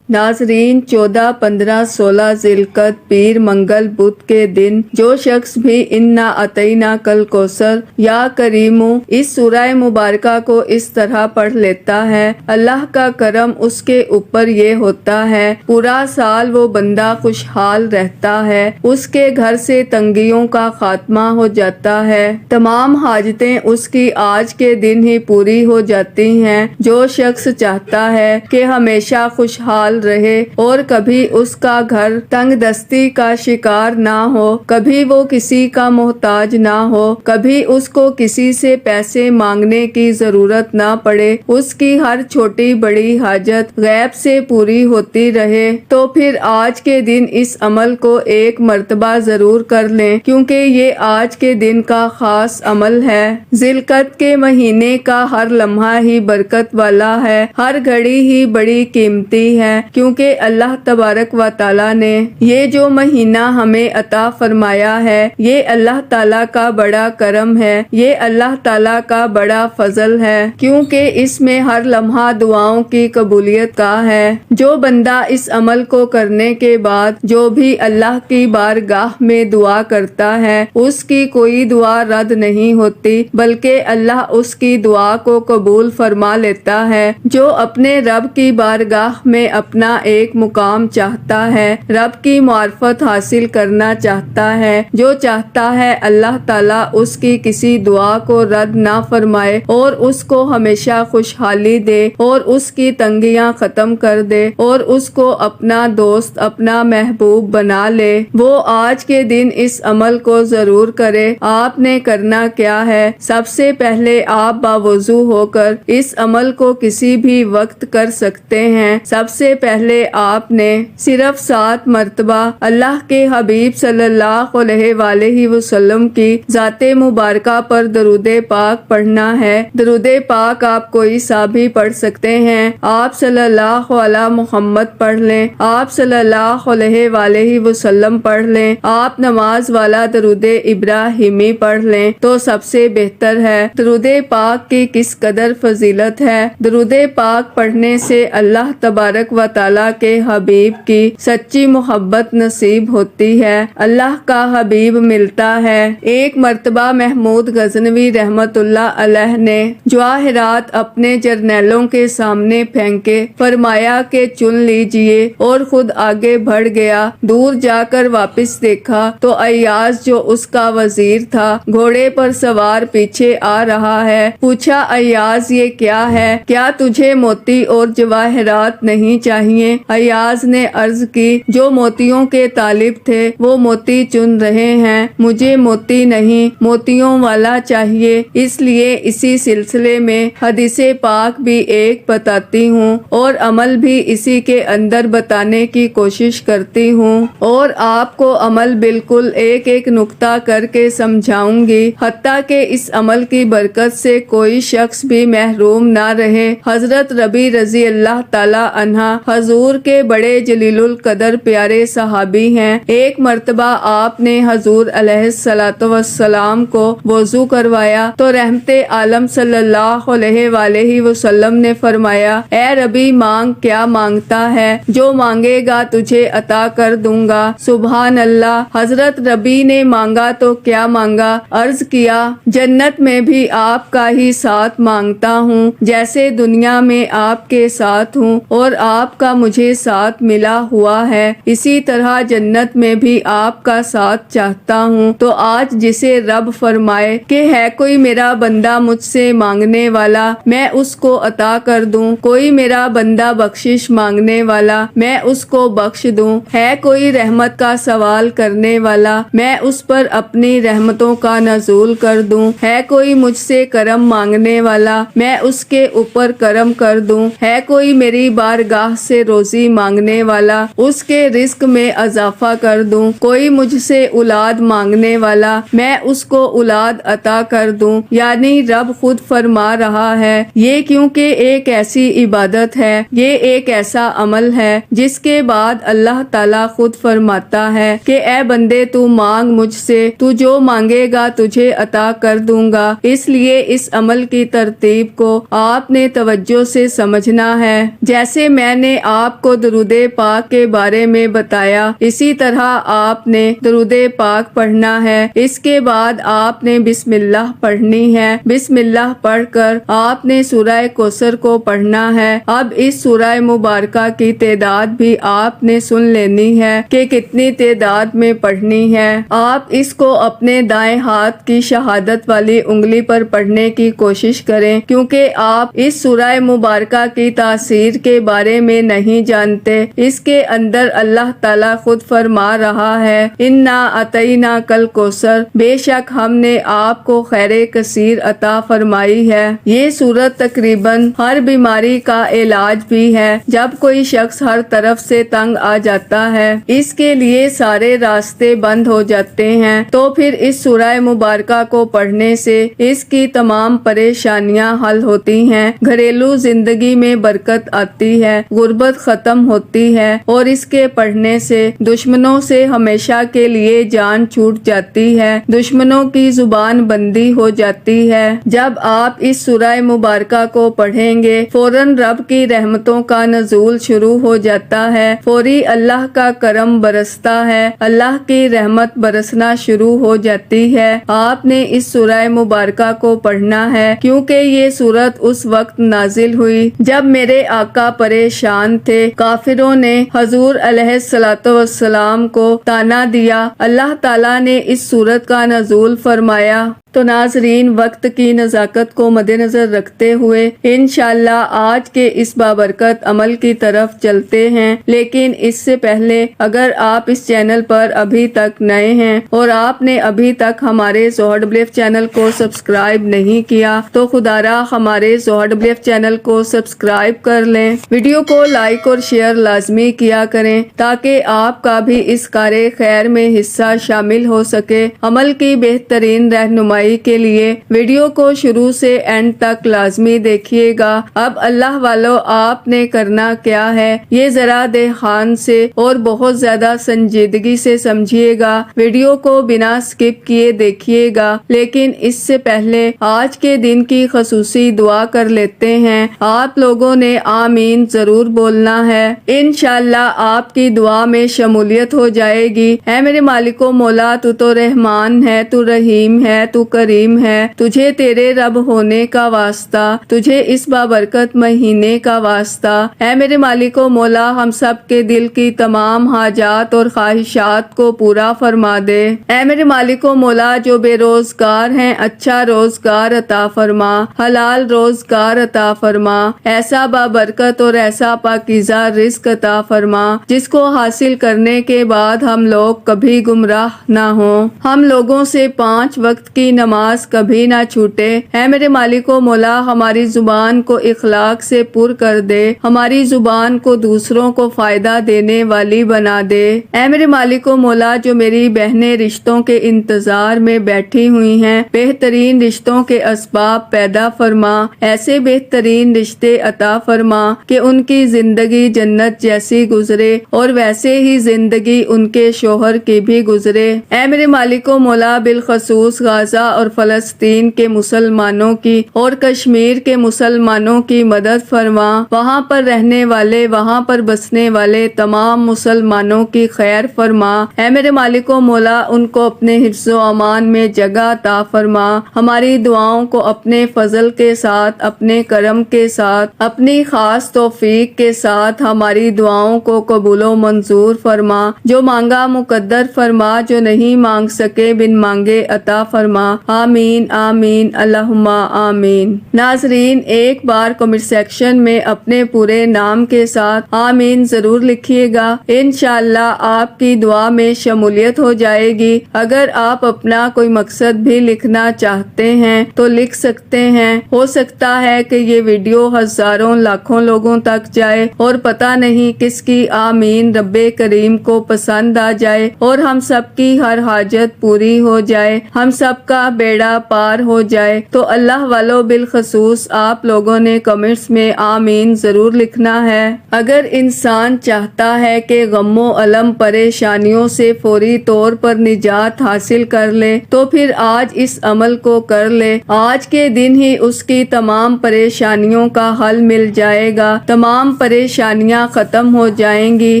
ناظرین، 14، 15، 16 ذی القعدہ پیر منگل بدھ کے دن جو شخص بھی انا اعطیناک کل کوثر یا کریمو اس سورہ مبارکہ کو اس طرح پڑھ لیتا ہے، اللہ کا کرم اس کے اوپر یہ ہوتا ہے پورا سال وہ بندہ خوشحال رہتا ہے، اس کے گھر سے تنگیوں کا خاتمہ ہو جاتا ہے، تمام حاجتیں اس کی آج کے دن ہی پوری ہو جاتی ہیں۔ جو شخص چاہتا ہے کہ ہمیشہ خوشحال رہے اور کبھی اس کا گھر تنگ دستی کا شکار نہ ہو، کبھی وہ کسی کا محتاج نہ ہو، کبھی اس کو کسی سے پیسے مانگنے کی ضرورت نہ پڑے، اس کی ہر چھوٹی بڑی حاجت غیب سے پوری ہوتی رہے، تو پھر آج کے دن اس عمل کو ایک مرتبہ ضرور کر لیں، کیونکہ یہ آج کے دن کا خاص عمل ہے۔ ذی القعدہ کے مہینے کا ہر لمحہ ہی برکت والا ہے، ہر گھڑی ہی بڑی قیمتی ہے، کیونکہ اللہ تبارک و تعالیٰ نے یہ جو مہینہ ہمیں عطا فرمایا ہے، یہ اللہ تعالیٰ کا بڑا کرم ہے، یہ اللہ تعالیٰ کا بڑا فضل ہے، کیونکہ اس میں ہر لمحہ دعاؤں کی قبولیت کا ہے۔ جو بندہ اس عمل کو کرنے کے بعد جو بھی اللہ کی بارگاہ میں دعا کرتا ہے، اس کی کوئی دعا رد نہیں ہوتی، بلکہ اللہ اس کی دعا کو قبول فرما لیتا ہے۔ جو اپنے رب کی بارگاہ میں اپنا ایک مقام چاہتا ہے، رب کی معرفت حاصل کرنا چاہتا ہے، جو چاہتا ہے اللہ تعالیٰ اس کی کسی دعا کو رد نہ فرمائے اور اس کو ہمیشہ خوشحالی دے اور اس کی تنگیاں ختم کر دے اور اس کو اپنا دوست، اپنا محبوب بنا لے، وہ آج کے دن اس عمل کو ضرور کرے۔ آپ نے کرنا کیا ہے؟ سب سے پہلے آپ باوضو ہو کر اس عمل کو کسی بھی وقت کر سکتے ہیں۔ سب سے پہلے آپ نے صرف 7 مرتبہ اللہ کے حبیب صلی اللہ علیہ وآلہ وسلم کی ذات مبارکہ پر درود پاک پڑھنا ہے۔ درود پاک آپ کوئی سا بھی پڑھ سکتے ہیں، آپ صلی اللہ علی محمد پڑھ لیں، آپ صلی اللہ علیہ وآلہ وسلم پڑھ لیں، آپ نماز والا درود ابراہیمی پڑھ لیں تو سب سے بہتر ہے۔ درود پاک کی کس قدر فضیلت ہے! درود پاک پڑھنے سے اللہ تبارک و تعالیٰ کے حبیب کی سچی محبت نصیب ہوتی ہے، اللہ کا حبیب ملتا ہے۔ ایک مرتبہ محمود غزنوی رحمت اللہ علیہ نے جواہرات اپنے جرنیلوں کے سامنے پھینکے، فرمایا کہ چن لیجئے، اور خود آگے بڑھ گیا۔ دور جا کر واپس دیکھا تو ایاز جو اس کا وزیر تھا گھوڑے پر سوار پیچھے آ رہا ہے۔ پوچھا، ایاز یہ کیا ہے؟ کیا تجھے موتی اور جواہرات نہیں چاہیے؟ ایاز نے عرض کی، جو موتیوں کے طالب تھے وہ موتی چن رہے ہیں، مجھے موتی نہیں موتیوں والا چاہیے۔ اس لیے اسی سلسلے میں حدیث پاک بھی ایک بتاتی ہوں اور عمل بھی اسی کے اندر بتانے کی کوشش کرتی ہوں، اور آپ کو عمل بالکل ایک ایک نقطہ کر کے سمجھاؤں گی، حتیٰ کہ اس عمل کی برکت سے کوئی شخص بھی محروم نہ رہے۔ حضرت ربیع رضی اللہ تعالیٰ عنہ حضور کے بڑے جلیل القدر پیارے صحابی ہیں۔ ایک مرتبہ آپ نے حضور علیہ السلام کو وضو کروایا تو رحمت عالم صلی اللہ علیہ وآلہ وسلم نے فرمایا، اے ربیع، مانگ، کیا مانگتا ہے؟ جو مانگے گا تجھے عطا کر دوں گا۔ سبحان اللہ! حضرت ربیع نے مانگا تو کیا مانگا؟ عرض کیا، جنت میں بھی آپ کا ہی ساتھ مانگتا ہوں، جیسے دنیا میں آپ کے ساتھ ہوں اور آپ کا مجھے ساتھ ملا ہوا ہے، اسی طرح جنت میں بھی آپ کا ساتھ چاہتا ہوں۔ تو آج جسے رب فرمائے کہ ہے کوئی میرا بندہ مجھ سے مانگنے والا، میں اس کو عطا کر دوں، کوئی میرا بندہ بخشش مانگنے والا، میں اس کو بخش دوں، ہے کوئی رحمت کا سوال کرنے والا، میں اس پر اپنی رحمتوں کا نزول کر دوں، ہے کوئی مجھ سے کرم مانگنے والا، میں اس کے اوپر کرم کر دوں، ہے کوئی میری بارگاہ سے روزی مانگنے والا، اس کے رزق میں اضافہ کر دوں، کوئی مجھ سے اولاد مانگنے والا، میں اس کو اولاد عطا کر دوں۔ یعنی رب خود فرما رہا ہے، یہ کیونکہ ایک ایسی عبادت ہے، یہ ایک ایسا عمل ہے جس کے بعد اللہ تعالیٰ خود فرماتا ہے کہ اے بندے تو مانگ مجھ سے، تو جو مانگے گا تجھے عطا کر دوں گا۔ اس لیے اس عمل کی ترتیب کو آپ نے توجہ سے سمجھنا ہے۔ جیسے میں نے نے آپ کو درود پاک کے بارے میں بتایا، اسی طرح آپ نے درود پاک پڑھنا ہے۔ اس کے بعد آپ نے بسم اللہ پڑھنی ہے۔ بسم اللہ پڑھ کر آپ نے سورہ کوثر کو پڑھنا ہے۔ اب اس سورہ مبارکہ کی تعداد بھی آپ نے سن لینی ہے کہ کتنی تعداد میں پڑھنی ہے۔ آپ اس کو اپنے دائیں ہاتھ کی شہادت والی انگلی پر پڑھنے کی کوشش کریں، کیونکہ آپ اس سورہ مبارکہ کی تاثیر کے بارے میں نہیں جانتے۔ اس کے اندر اللہ تعالیٰ خود فرما رہا ہے، انا اعطیناک الکوثر، بے شک ہم نے آپ کو خیر کثیر عطا فرمائی ہے۔ یہ سورت تقریباً ہر بیماری کا علاج بھی ہے۔ جب کوئی شخص ہر طرف سے تنگ آ جاتا ہے، اس کے لیے سارے راستے بند ہو جاتے ہیں، تو پھر اس سورہ مبارکہ کو پڑھنے سے اس کی تمام پریشانیاں حل ہوتی ہیں، گھریلو زندگی میں برکت آتی ہے، غربت ختم ہوتی ہے، اور اس کے پڑھنے سے دشمنوں سے ہمیشہ کے لیے جان چھوٹ جاتی ہے، دشمنوں کی زبان بندی ہو جاتی ہے۔ جب آپ اس سورہ مبارکہ کو پڑھیں گے، فوراً رب کی رحمتوں کا نزول شروع ہو جاتا ہے، فوری اللہ کا کرم برستا ہے، اللہ کی رحمت برسنا شروع ہو جاتی ہے۔ آپ نے اس سورہ مبارکہ کو پڑھنا ہے، کیونکہ یہ سورت اس وقت نازل ہوئی جب میرے آقا پریشان تھے، کافروں نے حضور علیہ الصلوۃ والسلام کو طعنہ دیا، اللہ تعالیٰ نے اس سورت کا نزول فرمایا۔ تو ناظرین، وقت کی نزاکت کو مد نظر رکھتے ہوئے انشاءاللہ آج کے اس بابرکت عمل کی طرف چلتے ہیں، لیکن اس سے پہلے اگر آپ اس چینل پر ابھی تک نئے ہیں اور آپ نے ابھی تک ہمارے زوہر بلیف چینل کو سبسکرائب نہیں کیا تو خدا را ہمارے زوہر بلیف چینل کو سبسکرائب کر لیں، ویڈیو کو لائک اور شیئر لازمی کیا کریں تاکہ آپ کا بھی اس کار خیر میں حصہ شامل ہو سکے۔ عمل کی بہترین رہنمائی کے لیے ویڈیو کو شروع سے اینڈ تک لازمی دیکھیے گا۔ اب اللہ والو، آپ نے کرنا کیا ہے، یہ ذرا دھیان سے اور بہت زیادہ سنجیدگی سے سمجھیے گا، ویڈیو کو بنا سکپ کیے دیکھیے گا۔ لیکن اس سے پہلے آج کے دن کی خصوصی دعا کر لیتے ہیں۔ آپ لوگوں نے آمین ضرور بولنا ہے، انشاءاللہ آپ کی دعا میں شمولیت ہو جائے گی۔ اے میرے مالک و مولا، تو رحمان ہے، تو رحیم ہے، تو کریم ہے، تجھے تیرے رب ہونے کا واسطہ، تجھے اس بابرکت مہینے کا واسطہ۔ اے میرے مالک و مولا، ہم سب کے دل کی تمام حاجات اور خواہشات کو پورا فرما دے۔ اے میرے مالک و مولا، جو بے روزگار ہیں اچھا روزگار عطا فرما، حلال روزگار عطا فرما، ایسا بابرکت اور ایسا پاکیزہ رزق عطا فرما جس کو حاصل کرنے کے بعد ہم لوگ کبھی گمراہ نہ ہوں، ہم لوگوں سے 5 وقت کی نماز کبھی نہ چھوٹے۔ اے میرے مالک و مولا، ہماری زبان کو اخلاق سے پر کر دے، ہماری زبان کو دوسروں کو فائدہ دینے والی بنا دے۔ اے میرے مالک و مولا، جو میری بہنیں رشتوں کے انتظار میں بیٹھی ہوئی ہیں، بہترین رشتوں کے اسباب پیدا فرما، ایسے بہترین رشتے عطا فرما کہ ان کی زندگی جنت جیسی گزرے اور ویسے ہی زندگی ان کے شوہر کی بھی گزرے۔ اے میرے مالک و مولا، بالخصوص غزہ اور فلسطین کے مسلمانوں کی اور کشمیر کے مسلمانوں کی مدد فرما، وہاں پر رہنے والے، وہاں پر بسنے والے تمام مسلمانوں کی خیر فرما۔ اے میرے مالک و مولا، ان کو اپنے حفظ و امان میں جگہ عطا فرما، ہماری دعاؤں کو اپنے فضل کے ساتھ، اپنے کرم کے ساتھ، اپنی خاص توفیق کے ساتھ ہماری دعاؤں کو قبول و منظور فرما، جو مانگا مقدر فرما، جو نہیں مانگ سکے بن مانگے عطا فرما، آمین آمین اللہم آمین۔ ناظرین، ایک بار کمنٹ سیکشن میں اپنے پورے نام کے ساتھ آمین ضرور لکھیے گا، انشاءاللہ آپ کی دعا میں شمولیت ہو جائے گی۔ اگر آپ اپنا کوئی مقصد بھی لکھنا چاہتے ہیں تو لکھ سکتے ہیں، ہو سکتا ہے کہ یہ ویڈیو ہزاروں لاکھوں لوگوں تک جائے اور پتہ نہیں کس کی آمین رب کریم کو پسند آ جائے اور ہم سب کی ہر حاجت پوری ہو جائے، ہم سب کا کا بیڑا پار ہو جائے۔ تو اللہ والوں بالخصوص آپ لوگوں نے کمنٹس میں آمین ضرور لکھنا ہے۔ اگر انسان چاہتا ہے کہ غم و الم پریشانیوں سے فوری طور پر نجات حاصل کر لے تو پھر آج اس عمل کو کر لے۔ آج کے دن ہی اس کی تمام پریشانیوں کا حل مل جائے گا، تمام پریشانیاں ختم ہو جائیں گی۔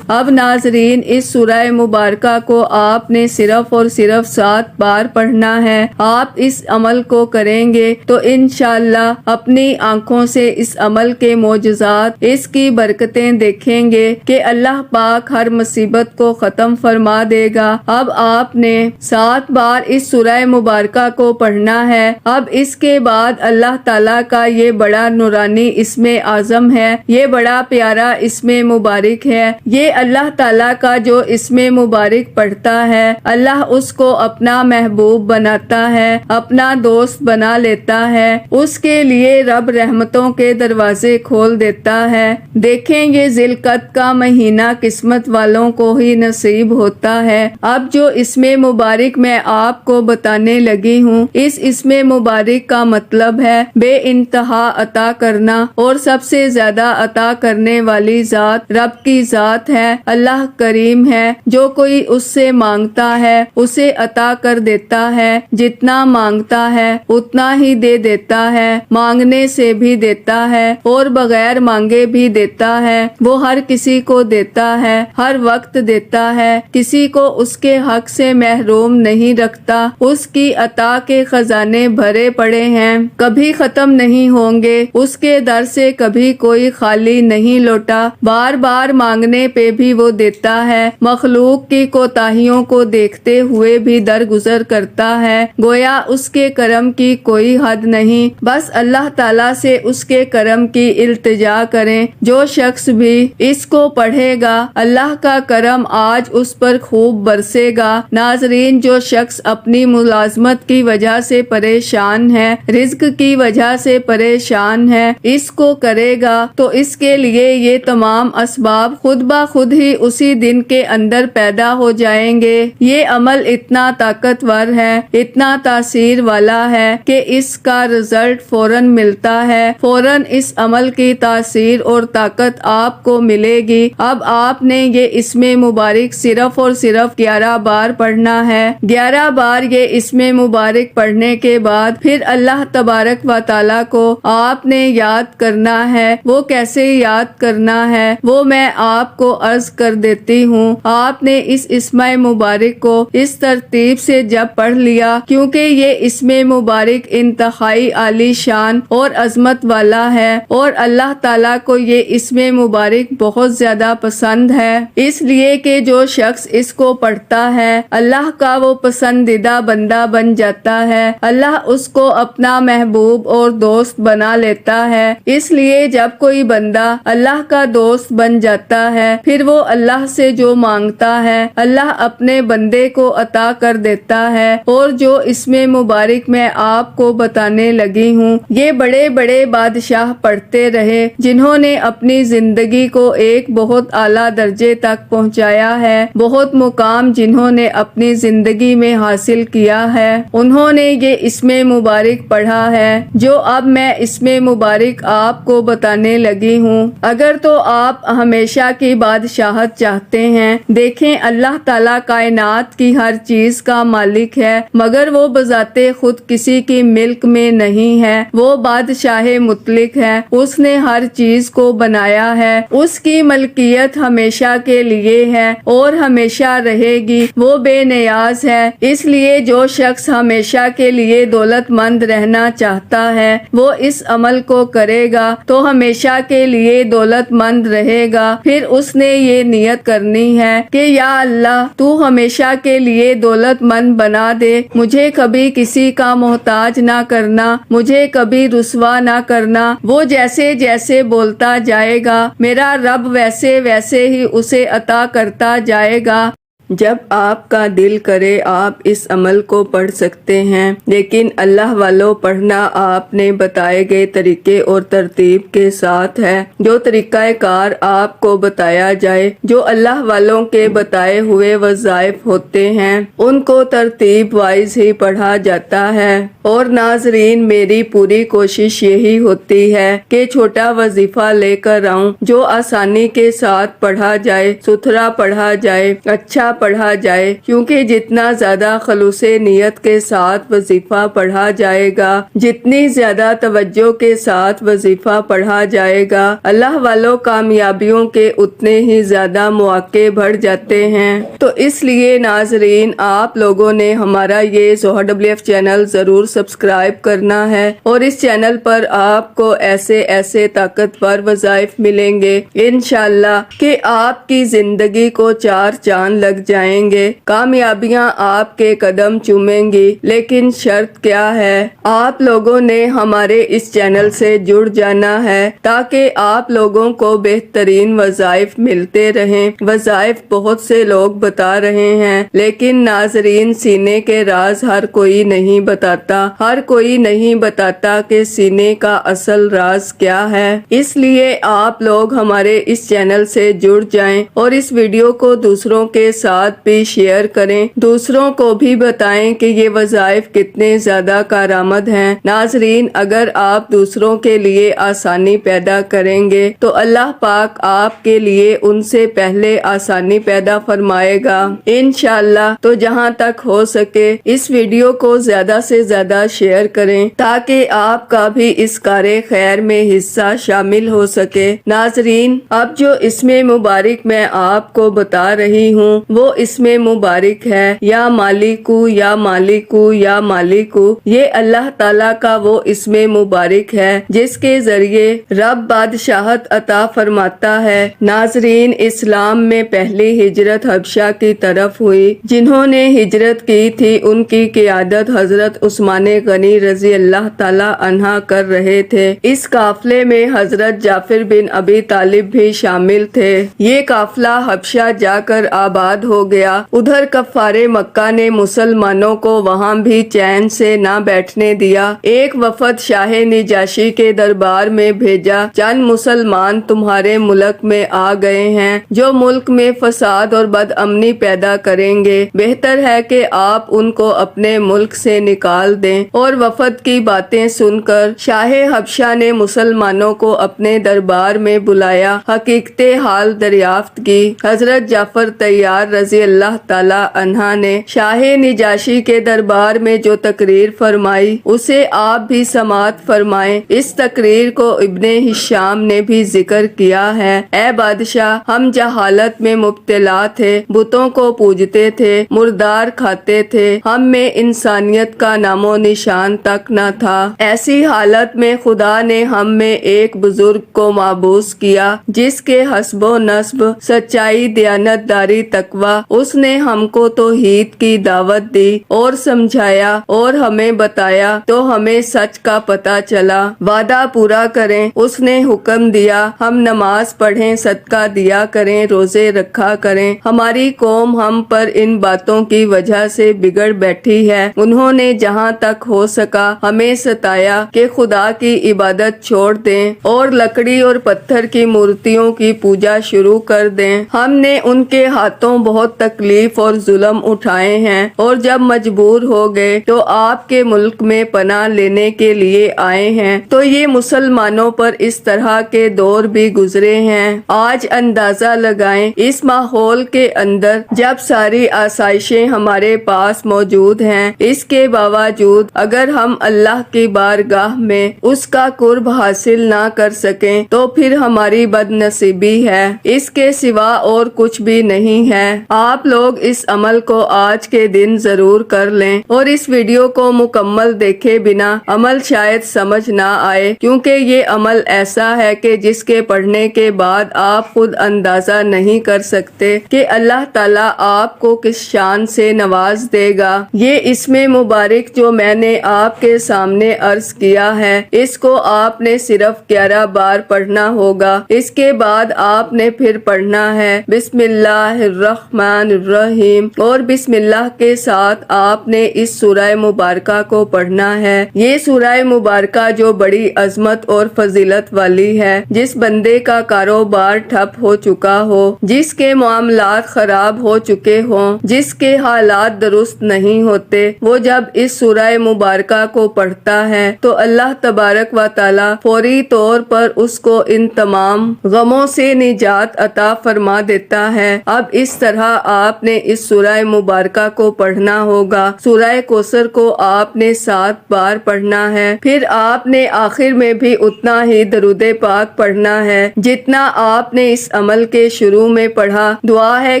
اب ناظرین، اس سورہ مبارکہ کو آپ نے صرف اور صرف 7 بار پڑھنا ہے۔ آپ اس عمل کو کریں گے تو انشاءاللہ اپنی آنکھوں سے اس عمل کے معجزات، اس کی برکتیں دیکھیں گے کہ اللہ پاک ہر مصیبت کو ختم فرما دے گا۔ اب آپ نے 7 بار اس سورہ مبارکہ کو پڑھنا ہے۔ اب اس کے بعد اللہ تعالیٰ کا یہ بڑا نورانی اسم اعظم ہے، یہ بڑا پیارا اسم مبارک ہے۔ یہ اللہ تعالیٰ کا جو اسم مبارک پڑھتا ہے، اللہ اس کو اپنا محبوب بناتا ہے، اپنا دوست بنا لیتا ہے، اس کے لیے رب رحمتوں کے دروازے کھول دیتا ہے۔ دیکھیں، یہ ذی القعدہ کا مہینہ قسمت والوں کو ہی نصیب ہوتا ہے۔ اب جو اسم مبارک میں آپ کو بتانے لگی ہوں، اس اسم مبارک کا مطلب ہے بے انتہا عطا کرنا، اور سب سے زیادہ عطا کرنے والی ذات رب کی ذات ہے۔ اللہ کریم ہے، جو کوئی اس سے مانگتا ہے اسے عطا کر دیتا ہے، جتنا مانگتا ہے اتنا ہی دے دیتا ہے، مانگنے سے بھی دیتا ہے اور بغیر مانگے بھی دیتا ہے۔ وہ ہر کسی کو دیتا ہے، ہر وقت دیتا ہے، کسی کو اس کے حق سے محروم نہیں رکھتا۔ اس کی عطا کے خزانے بھرے پڑے ہیں، کبھی ختم نہیں ہوں گے۔ اس کے در سے کبھی کوئی خالی نہیں لوٹا، بار بار مانگنے پہ بھی وہ دیتا ہے، مخلوق کی کوتاہیوں کو دیکھتے ہوئے بھی درگزر کرتا ہے، گویا اس کے کرم کی کوئی حد نہیں۔ بس اللہ تعالیٰ سے اس کے کرم کی التجا کریں۔ جو شخص بھی اس کو پڑھے گا، اللہ کا کرم آج اس پر خوب برسے گا۔ ناظرین، جو شخص اپنی ملازمت کی وجہ سے پریشان ہے، رزق کی وجہ سے پریشان ہے، اس کو کرے گا تو اس کے لیے یہ تمام اسباب خود بخود ہی اسی دن کے اندر پیدا ہو جائیں گے۔ یہ عمل اتنا طاقتور ہے، اتنا تاثیر والا ہے کہ اس کا رزلٹ فوراً ملتا ہے، فوراً اس عمل کی تاثیر اور طاقت آپ کو ملے گی۔ اب آپ نے یہ اسم مبارک صرف اور صرف 11 بار پڑھنا ہے۔ 11 بار یہ اسم مبارک پڑھنے کے بعد پھر اللہ تبارک و تعالیٰ کو آپ نے یاد کرنا ہے۔ وہ کیسے یاد کرنا ہے وہ میں آپ کو عرض کر دیتی ہوں۔ آپ نے اس اسم مبارک کو اس ترتیب سے جب پڑھ لیا، کیونکہ یہ اسم مبارک انتہائی عالی شان اور عظمت والا ہے اور اللہ تعالیٰ کو یہ اسم مبارک بہت زیادہ پسند ہے، اس لیے کہ جو شخص اس کو پڑھتا ہے اللہ کا وہ پسندیدہ بندہ بن جاتا ہے، اللہ اس کو اپنا محبوب اور دوست بنا لیتا ہے۔ اس لیے جب کوئی بندہ اللہ کا دوست بن جاتا ہے، پھر وہ اللہ سے جو مانگتا ہے اللہ اپنے بندے کو عطا کر دیتا ہے۔ اور جو اسم مبارک میں آپ کو بتانے لگی ہوں، یہ بڑے بڑے بادشاہ پڑھتے رہے، جنہوں نے اپنی زندگی کو ایک بہت اعلیٰ درجے تک پہنچایا ہے، بہت مقام جنہوں نے اپنی زندگی میں حاصل کیا ہے، انہوں نے یہ اسم مبارک پڑھا ہے جو اب میں اسم مبارک آپ کو بتانے لگی ہوں۔ اگر تو آپ ہمیشہ کی بادشاہت چاہتے ہیں، دیکھیں اللہ تعالیٰ کائنات کی ہر چیز کا مالک ہے، مگر وہ بذات خود کسی کی ملک میں نہیں ہے، وہ بادشاہ مطلق ہے، اس نے ہر چیز کو بنایا ہے، اس کی ملکیت ہمیشہ کے لیے ہے اور ہمیشہ رہے گی، وہ بے نیاز ہے۔ اس لیے جو شخص ہمیشہ کے لیے دولت مند رہنا چاہتا ہے، وہ اس عمل کو کرے گا تو ہمیشہ کے لیے دولت مند رہے گا۔ پھر اس نے یہ نیت کرنی ہے کہ یا اللہ تو ہمیشہ کے لیے دولت مند بنا دے، مجھے کبھی کسی کا محتاج نہ کرنا، مجھے کبھی رسوا نہ کرنا۔ وہ جیسے جیسے بولتا جائے گا میرا رب ویسے ویسے ہی اسے عطا کرتا جائے گا۔ جب آپ کا دل کرے آپ اس عمل کو پڑھ سکتے ہیں، لیکن اللہ والوں پڑھنا آپ نے بتائے گئے طریقے اور ترتیب کے ساتھ ہے۔ جو طریقہ کار آپ کو بتایا جائے، جو اللہ والوں کے بتائے ہوئے وظائف ہوتے ہیں، ان کو ترتیب وائز ہی پڑھا جاتا ہے۔ اور ناظرین، میری پوری کوشش یہی ہوتی ہے کہ چھوٹا وظیفہ لے کر آؤں جو آسانی کے ساتھ پڑھا جائے، ستھرا پڑھا جائے، اچھا پڑھا جائے، کیونکہ جتنا زیادہ خلوص نیت کے ساتھ وظیفہ پڑھا جائے گا، جتنی زیادہ توجہ کے ساتھ وظیفہ پڑھا جائے گا، اللہ والوں کامیابیوں کے اتنے ہی زیادہ مواقع بڑھ جاتے ہیں۔ تو اس لیے ناظرین، آپ لوگوں نے ہمارا یہ ZoHerWF چینل ضرور سبسکرائب کرنا ہے، اور اس چینل پر آپ کو ایسے طاقتور وظائف ملیں گے انشاءاللہ کہ آپ کی زندگی کو چار چاند لگ جائیں گے، کامیابیاں آپ کے قدم چومیں گی۔ لیکن شرط کیا ہے؟ آپ لوگوں نے ہمارے اس چینل سے جڑ جانا ہے تاکہ آپ لوگوں کو بہترین وظائف ملتے رہیں۔ وظائف بہت سے لوگ بتا رہے ہیں، لیکن ناظرین، سینے کے راز ہر کوئی نہیں بتاتا، ہر کوئی نہیں بتاتا کہ سینے کا اصل راز کیا ہے۔ اس لیے آپ لوگ ہمارے اس چینل سے جڑ جائیں اور اس ویڈیو کو دوسروں کے ساتھ بھی شیئر کریں، دوسروں کو بھی بتائیں کہ یہ وظائف کتنے زیادہ کارآمد ہیں۔ ناظرین، اگر آپ دوسروں کے لیے آسانی پیدا کریں گے تو اللہ پاک آپ کے لیے ان سے پہلے آسانی پیدا فرمائے گا انشاءاللہ۔ تو جہاں تک ہو سکے اس ویڈیو کو زیادہ سے زیادہ شیئر کریں تاکہ آپ کا بھی اس کار خیر میں حصہ شامل ہو سکے۔ ناظرین، اب جو اسم مبارک میں آپ کو بتا رہی ہوں وہ اسم مبارک ہے یا مالکو یا مالکو یا مالکو۔ یہ اللہ تعالیٰ کا وہ اسم مبارک ہے جس کے ذریعے رب بادشاہت عطا فرماتا ہے۔ ناظرین، اسلام میں پہلی ہجرت حبشہ کی طرف ہوئی۔ جنہوں نے ہجرت کی تھی ان کی قیادت حضرت عثمان غنی رضی اللہ تعالیٰ عنہ کر رہے تھے۔ اس قافلے میں حضرت جعفر بن ابی طالب بھی شامل تھے۔ یہ قافلہ حبشہ جا کر آباد ہو گیا۔ ادھر کفار مکہ نے مسلمانوں کو وہاں بھی چین سے نہ بیٹھنے دیا۔ ایک وفد شاہ نجاشی کے دربار میں بھیجا، چند مسلمان تمہارے ملک میں آ گئے ہیں جو ملک میں فساد اور بد امنی پیدا کریں گے، بہتر ہے کہ آپ ان کو اپنے ملک سے نکال دیں۔ اور وفد کی باتیں سن کر شاہ حبشہ نے مسلمانوں کو اپنے دربار میں بلایا، حقیقت حال دریافت کی۔ حضرت جعفر طیار رضی اللہ تعالی عنہ نے شاہ نجاشی کے دربار میں جو تقریر فرمائی اسے آپ بھی سماعت فرمائیں۔ اس تقریر کو ابن ہشام نے بھی ذکر کیا ہے۔ اے بادشاہ، ہم جہالت میں مبتلا تھے، بتوں کو پوجتے تھے، مردار کھاتے تھے، ہم میں انسانیت کا نام و نشان تک نہ تھا۔ ایسی حالت میں خدا نے ہم میں ایک بزرگ کو مابعوث کیا جس کے حسب و نسب سچائی، دیانت داری، تقوی۔ اس نے ہم کو توحید کی دعوت دی اور سمجھایا اور ہمیں بتایا تو ہمیں سچ کا پتہ چلا۔ وعدہ پورا کریں۔ اس نے حکم دیا ہم نماز پڑھیں، صدقہ دیا کریں، روزے رکھا کریں۔ ہماری قوم ہم پر ان باتوں کی وجہ سے بگڑ بیٹھی ہے۔ انہوں نے جہاں تک ہو سکا ہمیں ستایا کہ خدا کی عبادت چھوڑ دیں اور لکڑی اور پتھر کی مورتیوں کی پوجا شروع کر دیں۔ ہم نے ان کے ہاتھوں بہت تکلیف اور ظلم اٹھائے ہیں اور جب مجبور ہو گئے تو آپ کے ملک میں پناہ لینے کے لیے آئے ہیں۔ تو یہ مسلمانوں پر اس طرح کے دور بھی گزرے ہیں۔ آج اندازہ لگائیں اس ماحول کے اندر جب ساری آسائشیں ہمارے پاس موجود ہیں، اس کے باوجود اگر ہم اللہ کی بارگاہ میں اس کا قرب حاصل نہ کر سکیں تو پھر ہماری بد نصیبی ہے، اس کے سوا اور کچھ بھی نہیں ہے۔ آپ لوگ اس عمل کو آج کے دن ضرور کر لیں اور اس ویڈیو کو مکمل دیکھے بنا عمل شاید سمجھ نہ آئے، کیونکہ یہ عمل ایسا ہے کہ جس کے پڑھنے کے بعد آپ خود اندازہ نہیں کر سکتے کہ اللہ تعالیٰ آپ کو کس شان سے نواز دے گا۔ یہ اسم مبارک جو میں نے آپ کے سامنے عرض کیا ہے، اس کو آپ نے صرف 11 بار پڑھنا ہوگا۔ اس کے بعد آپ نے پھر پڑھنا ہے بسم اللہ الرحمن الرحمن الرحیم، اور بسم اللہ کے ساتھ آپ نے اس سورہ مبارکہ کو پڑھنا ہے۔ یہ سورہ مبارکہ جو بڑی عظمت اور فضیلت والی ہے، جس بندے کا کاروبار ٹھپ ہو چکا ہو، جس کے معاملات خراب ہو چکے ہوں، جس کے حالات درست نہیں ہوتے، وہ جب اس سورہ مبارکہ کو پڑھتا ہے تو اللہ تبارک و تعالی فوری طور پر اس کو ان تمام غموں سے نجات عطا فرما دیتا ہے۔ اب اس طرح آپ نے اس سورہ مبارکہ کو پڑھنا ہوگا۔ سورہ کوثر کو آپ نے 7 بار پڑھنا ہے، پھر آپ نے آخر میں بھی اتنا ہی درود پاک پڑھنا ہے جتنا آپ نے اس عمل کے شروع میں پڑھا۔ دعا ہے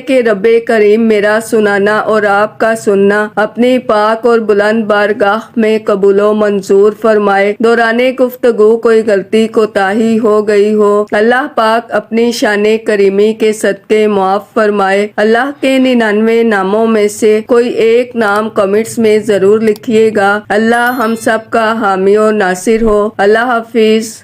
کہ رب کریم میرا سنانا اور آپ کا سننا اپنی پاک اور بلند بارگاہ میں قبول و منظور فرمائے۔ دوران گفتگو کوئی غلطی کوتاہی ہو گئی ہو، اللہ پاک اپنی شان کریمی کے صدقے معاف فرمائے۔ اللہ کے 99 ناموں میں سے کوئی ایک نام کمنٹس میں ضرور لکھیے گا۔ اللہ ہم سب کا حامی و ناصر ہو۔ اللہ حافظ۔